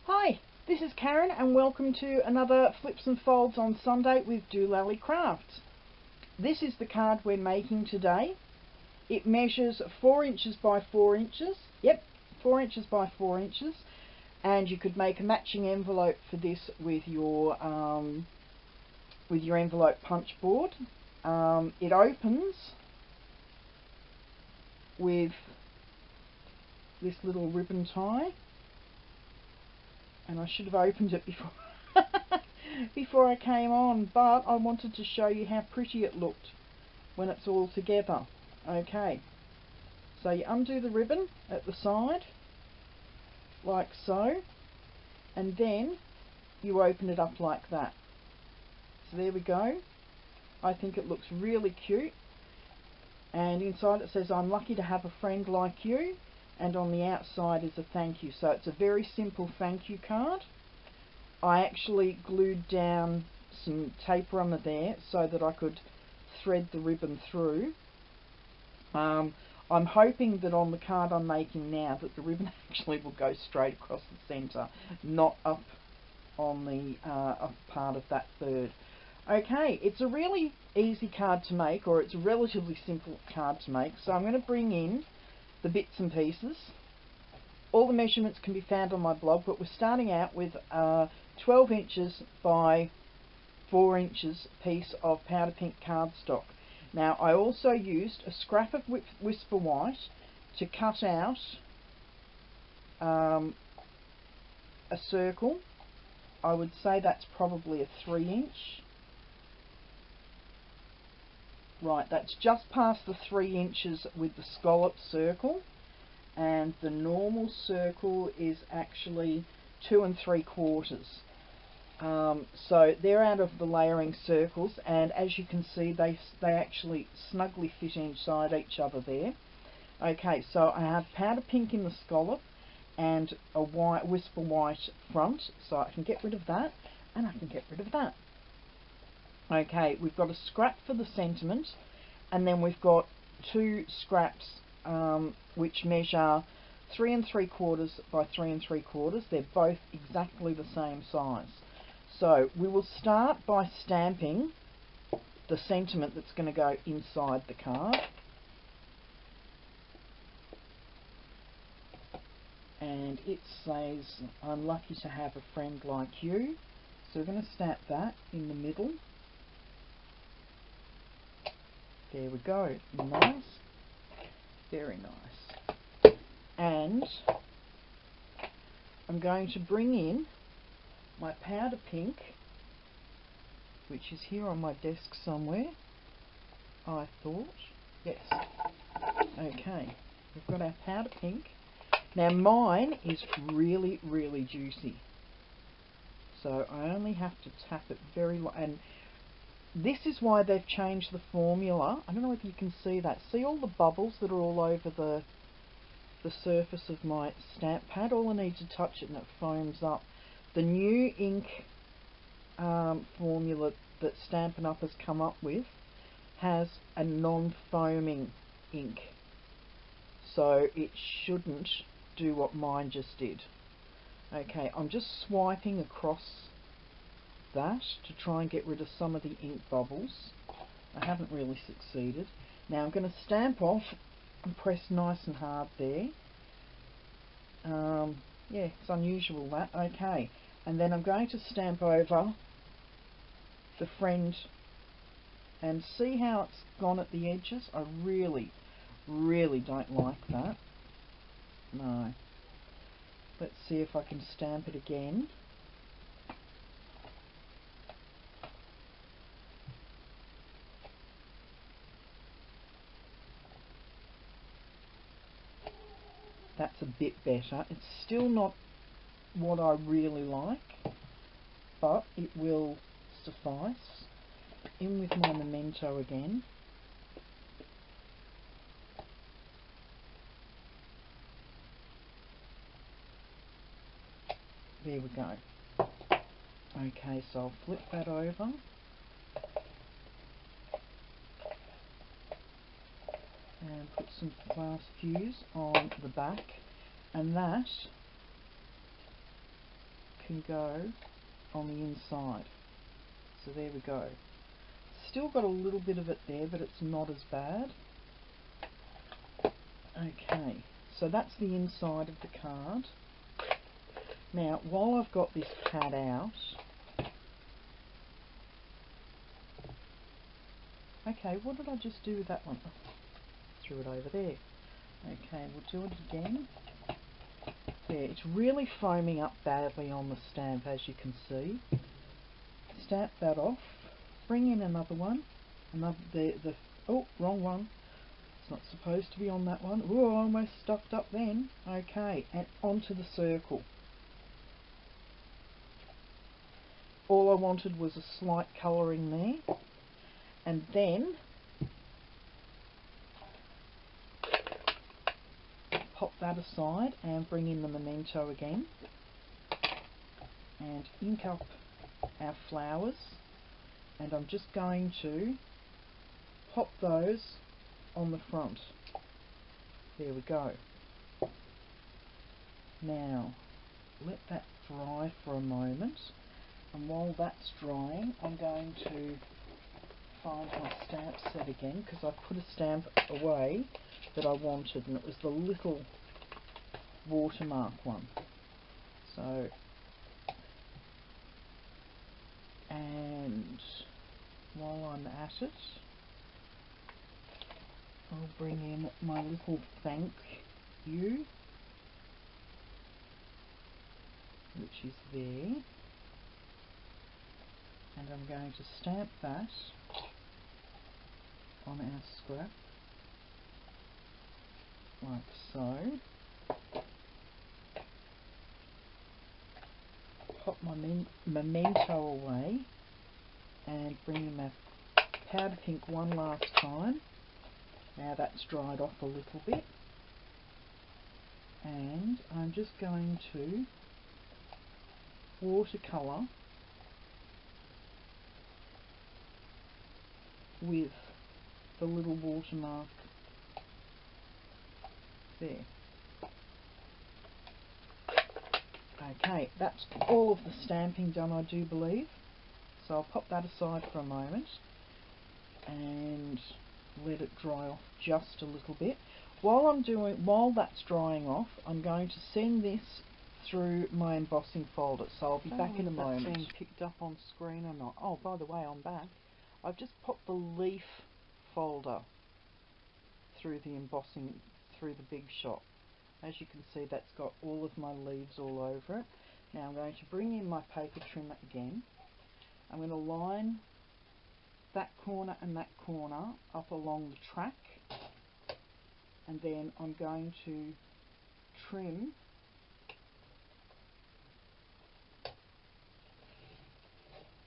Hi, this is Karen and welcome to another Flips and Folds on Sunday with dolallycrafts. This is the card we're making today. It measures 4 inches by 4 inches. Yep, 4 inches by 4 inches. And you could make a matching envelope for this with your envelope punch board. It opens with this little ribbon tie. And I should have opened it before before I came on, but I wanted to show you how pretty it looked when it's all together. Okay, so you undo the ribbon at the side like so, and then you open it up like that. So there we go. I think it looks really cute, and inside it says, "I'm lucky to have a friend like you," and on the outside is a thank you. So it's a very simple thank you card. I actually glued down some tape under there so that I could thread the ribbon through. I'm hoping that on the card I'm making now that the ribbon actually will go straight across the centre, not up on the up part of that third. Okay, it's a really easy card to make, or it's a relatively simple card to make. So I'm going to bring in the bits and pieces. All the measurements can be found on my blog, but we're starting out with a 12 inches by 4 inches piece of powder pink cardstock. Now I also used a scrap of Whisper White to cut out a circle. I would say that's probably a 3 inch. Right, that's just past the 3 inches with the scallop circle, and the normal circle is actually 2 3/4. So they're out of the layering circles, and as you can see they actually snugly fit inside each other there. Okay, so I have powder pink in the scallop and a white Whisper White front, so I can get rid of that and I can get rid of that. Okay, we've got a scrap for the sentiment, and then we've got 2 scraps which measure 3 3/4 by 3 3/4. They're both exactly the same size. So we will start by stamping the sentiment that's going to go inside the card. And it says, "I'm lucky to have a friend like you." So we're going to stamp that in the middle. There we go. Nice. Very nice. And I'm going to bring in my powder pink, which is here on my desk somewhere, I thought. Yes. Okay, we've got our powder pink. Now mine is really, really juicy, so I only have to tap it very light. And this is why they've changed the formula. I don't know if you can see that. See all the bubbles that are all over the surface of my stamp pad? All I need to touch it and it foams up. The new ink formula that Stampin' Up has come up with has a non-foaming ink, so it shouldn't do what mine just did. Okay, I'm just swiping across that to try and get rid of some of the ink bubbles. I haven't really succeeded. Now I'm going to stamp off and press nice and hard there. Yeah, it's unusual that. Okay, and then I'm going to stamp over the friend and see how it's gone at the edges. I really, really don't like that. No. Let's see if I can stamp it again. That's a bit better. It's still not what I really like, but it will suffice. In with my memento again. There we go. Okay, so I'll flip that over. And put some glass fuse on the back, and that can go on the inside. So there we go. Still got a little bit of it there, but it's not as bad. Okay, so that's the inside of the card. Now, while I've got this pad out, okay, what did I just do with that one? Oh, threw it over there. Okay, we'll do it again. There, it's really foaming up badly on the stamp, as you can see. Stamp that off. Bring in another one. Oh, wrong one. It's not supposed to be on that one. Oh, I almost stuffed up then. Okay, and onto the circle. All I wanted was a slight colouring there. And then pop that aside and bring in the memento again. And ink up our flowers. And I'm just going to pop those on the front. There we go. Now, let that dry for a moment. And while that's drying, I'm going to find my stamp set again, because I put a stamp away that I wanted, and it was the little watermark one. So, and while I'm at it, I'll bring in my little thank you, which is there, and I'm going to stamp that on our scrap, like so. Pop my memento away and bring in my powder pink one last time. Now that's dried off a little bit, and I'm just going to watercolour with the little watermark there. Okay, that's all of the stamping done, I do believe. So I'll pop that aside for a moment and let it dry off just a little bit. While that's drying off, I'm going to send this through my embossing folder. So I'll be back in a moment. That's being picked up on screen or not. Oh, by the way, I'm back. I've just popped the leaf folder through the embossing, through the Big Shot. As you can see, that's got all of my leaves all over it. Now I'm going to bring in my paper trimmer again. I'm going to line that corner and that corner up along the track, and then I'm going to trim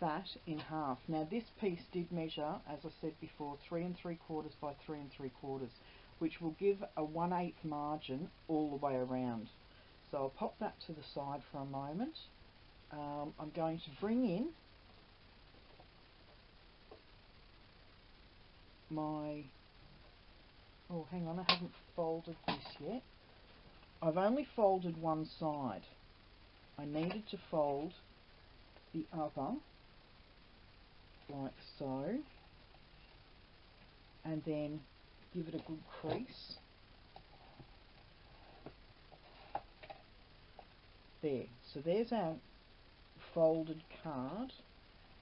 that in half. Now this piece did measure, as I said before, 3 3/4 by 3 3/4, which will give a 1/8 margin all the way around. So I'll pop that to the side for a moment. I'm going to bring in my, oh hang on, I haven't folded this yet. I've only folded one side. I needed to fold the other like so, and then give it a good crease. There, so there's our folded card.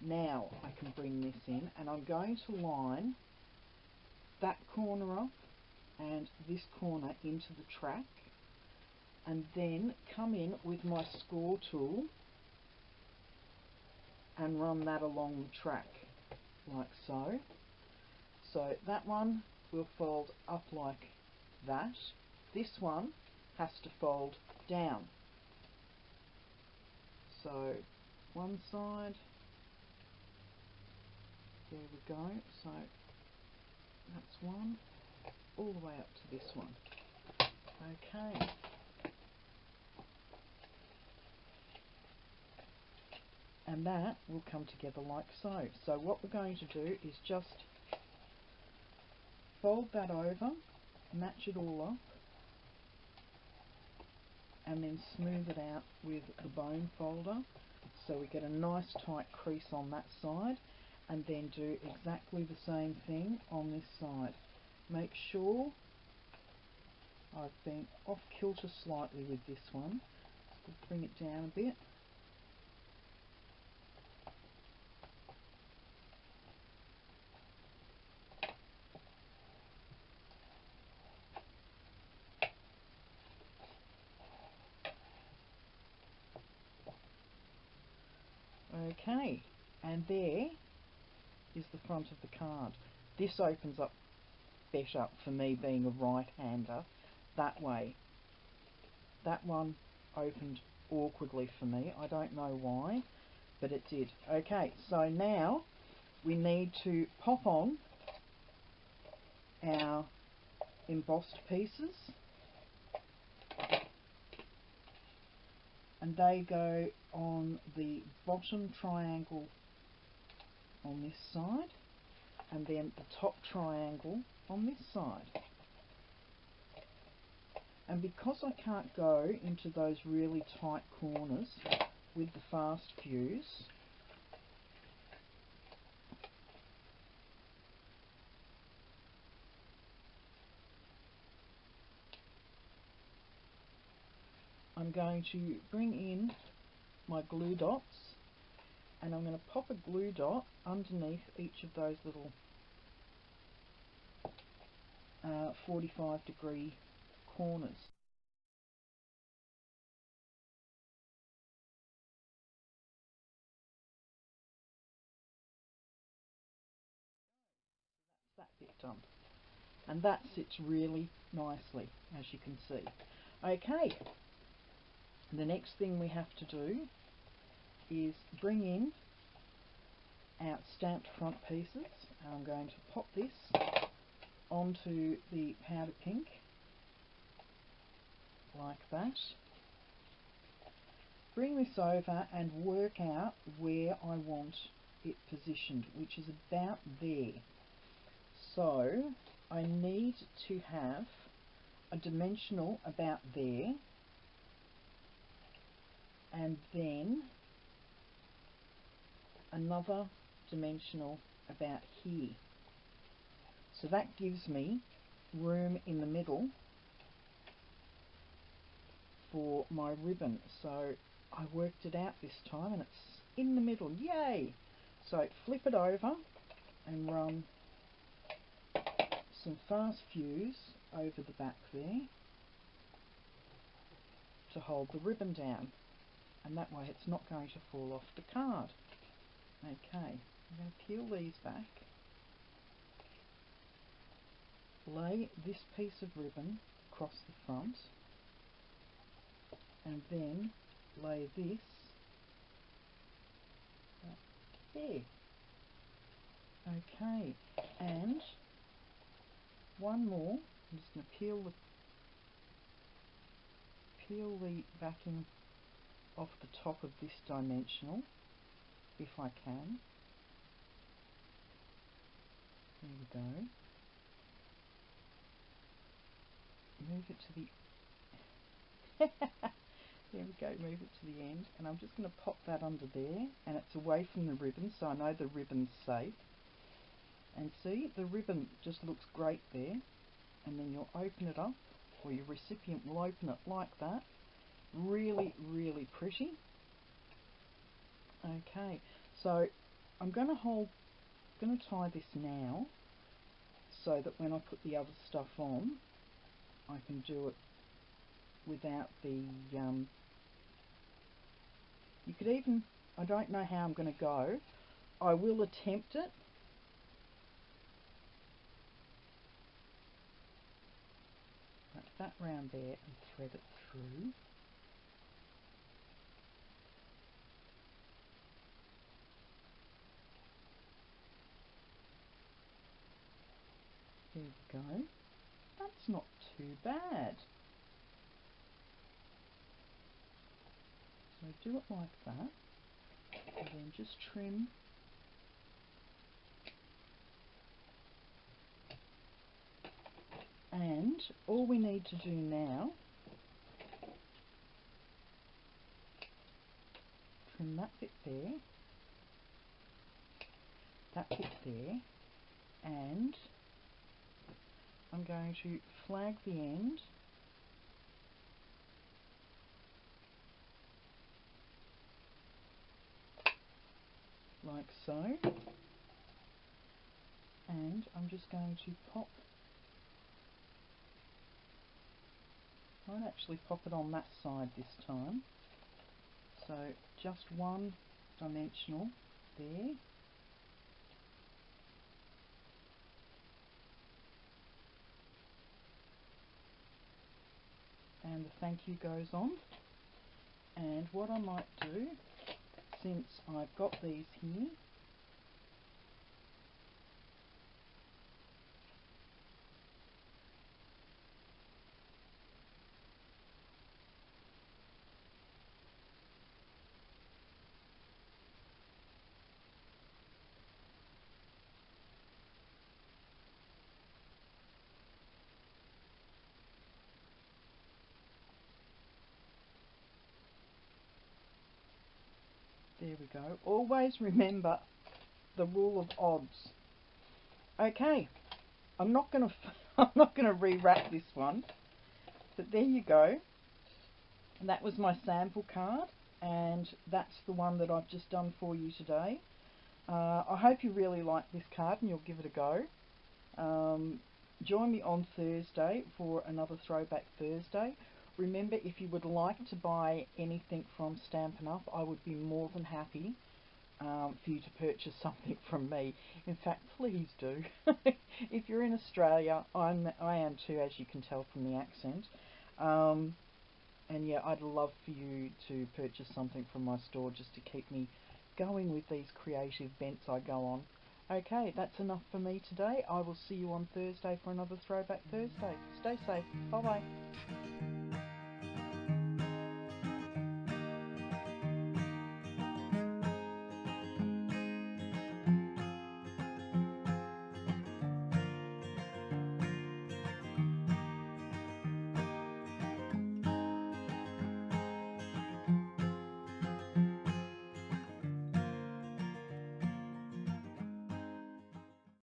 Now I can bring this in, and I'm going to line that corner up and this corner into the track, and then come in with my score tool and run that along the track like so. So that one will fold up like that. This one has to fold down. So one side, there we go. So that's one, all the way up to this one. Okay. And that will come together like so. So what we're going to do is just fold that over, match it all up, and then smooth it out with the bone folder so we get a nice tight crease on that side, and then do exactly the same thing on this side. Make sure I've been off kilter slightly with this one. Just bring it down a bit. Okay, and there is the front of the card. This opens up better for me being a right-hander that way. That one opened awkwardly for me. I don't know why, but it did. Okay, so now we need to pop on our embossed pieces, and they go on the bottom triangle on this side, and then the top triangle on this side. And because I can't go into those really tight corners with the fast fuse, I'm going to bring in my glue dots, and I'm going to pop a glue dot underneath each of those little 45-degree corners. That's that bit done. And that sits really nicely, as you can see. Okay, the next thing we have to do is bring in our stamped front pieces. I'm going to pop this onto the powder pink like that. Bring this over and work out where I want it positioned, which is about there. So I need to have a dimensional about there, and then another dimensional about here. So that gives me room in the middle for my ribbon. So I worked it out this time and it's in the middle. Yay! So flip it over and run some fast fuse over the back there to hold the ribbon down, and that way it's not going to fall off the card. Okay, I'm going to peel these back, lay this piece of ribbon across the front, and then lay this up there. Okay, and one more. I'm just going to peel the backing off the top of this dimensional if I can. There we go. Move it to the there we go, move it to the end, and I'm just going to pop that under there, and it's away from the ribbon so I know the ribbon's safe. And see, the ribbon just looks great there, and then you'll open it up, or your recipient will open it like that. Really, really pretty. Okay, so I'm going to tie this now so that when I put the other stuff on, I can do it without the you could even, I don't know how I'm going to go. I will attempt it. Wrap that round there and thread it through. There we go. That's not too bad. So do it like that, and then just trim. And all we need to do now that fits there, that fits there, and I'm going to flag the end like so, and I'm just going to pop, I won't actually pop it on that side this time, so just one dimensional there, and the thank you goes on. And what I might do, since I've got these here, there we go. Always remember the rule of odds. Okay, I'm not going to rewrap this one, but there you go. That was my sample card, and that's the one that I've just done for you today. I hope you really like this card and you'll give it a go. Join me on Thursday for another Throwback Thursday. Remember, if you would like to buy anything from Stampin' Up, I would be more than happy for you to purchase something from me. In fact, please do. If you're in Australia, I am too, as you can tell from the accent. And yeah, I'd love for you to purchase something from my store just to keep me going with these creative bents I go on. Okay, that's enough for me today. I will see you on Thursday for another Throwback Thursday. Stay safe. Bye bye.